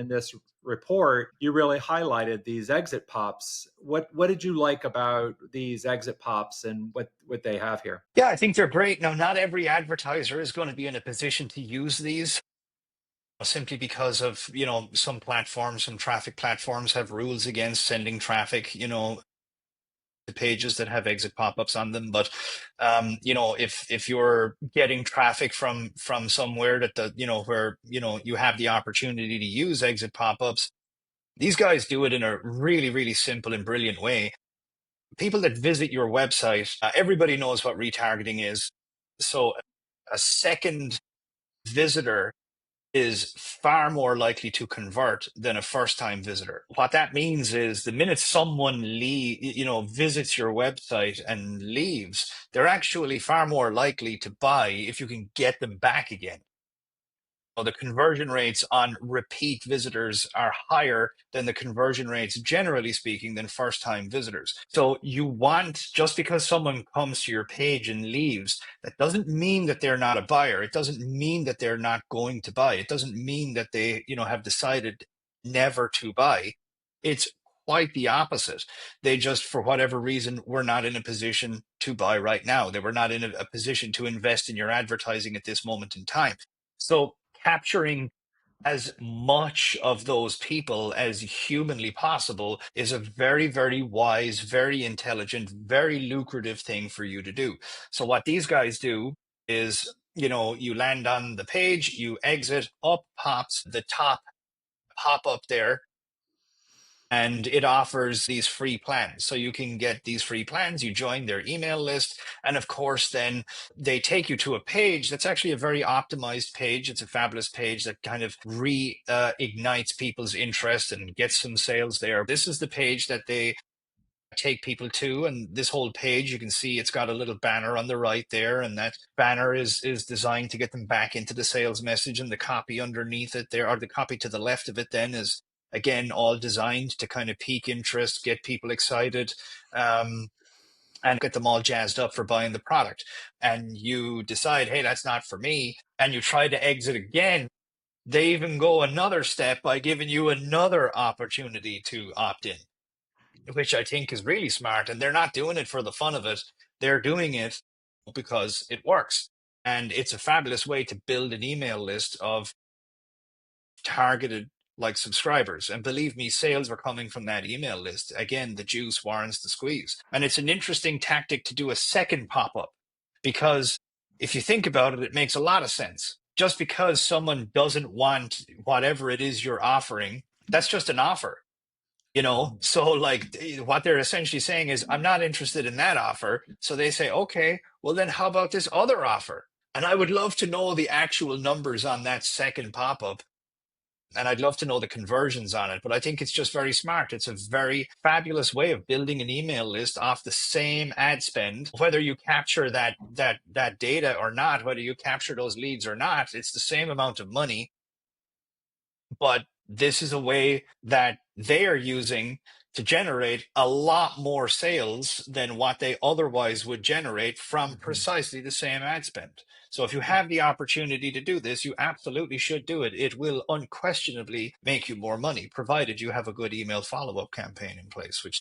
in this report, you really highlighted these exit pops. What did you like about these exit pops and what they have here? Yeah, I think they're great. Now, not every advertiser is going to be in a position to use these simply because of, some platforms, some traffic platforms have rules against sending traffic, to pages that have exit pop-ups on them. But if you're getting traffic from somewhere that where you have the opportunity to use exit pop-ups, these guys do it in a really, really simple and brilliant way. People that visit your website, everybody knows what retargeting is. So a second visitor is far more likely to convert than a first time visitor. What that means is the minute someone visits your website and leaves, they're actually far more likely to buy if you can get them back again. So the conversion rates on repeat visitors are higher than the conversion rates, generally speaking, than first time visitors. So you want, just because someone comes to your page and leaves, that doesn't mean that they're not a buyer. It doesn't mean that they're not going to buy. It doesn't mean that they, have decided never to buy. It's quite the opposite. They just, for whatever reason, were not in a position to buy right now. They were not in a position to invest in your advertising at this moment in time. So capturing as much of those people as humanly possible is a very, very wise, very intelligent, very lucrative thing for you to do. So what these guys do is, you land on the page, you exit, up pops the top pop up there, and it offers these free plans. So you can get these free plans, you join their email list, and of course then they take you to a page that's actually a very optimized page. It's a fabulous page that kind of reignites people's interest and gets some sales there. This is the page that they take people to, and this whole page, you can see it's got a little banner on the right there, and that banner is designed to get them back into the sales message, and the copy underneath it there, or the copy to the left of it then, is again all designed to kind of pique interest, get people excited, and get them all jazzed up for buying the product. And you decide, hey, that's not for me, and you try to exit again. They even go another step by giving you another opportunity to opt in, which I think is really smart. And they're not doing it for the fun of it. They're doing it because it works. And it's a fabulous way to build an email list of targeted subscribers. And believe me, sales are coming from that email list. Again, the juice warrants the squeeze. And it's an interesting tactic to do a second pop-up, because if you think about it, it makes a lot of sense. Just because someone doesn't want whatever it is you're offering, that's just an offer. So what they're essentially saying is, I'm not interested in that offer. So they say, okay, well then how about this other offer? And I would love to know the actual numbers on that second pop-up. And I'd love to know the conversions on it, but I think it's just very smart. It's a very fabulous way of building an email list off the same ad spend. Whether you capture that data or not, whether you capture those leads or not, it's the same amount of money. But this is a way that they are using to generate a lot more sales than what they otherwise would generate from precisely the same ad spend. So if you have the opportunity to do this, you absolutely should do it. It will unquestionably make you more money, provided you have a good email follow-up campaign in place, which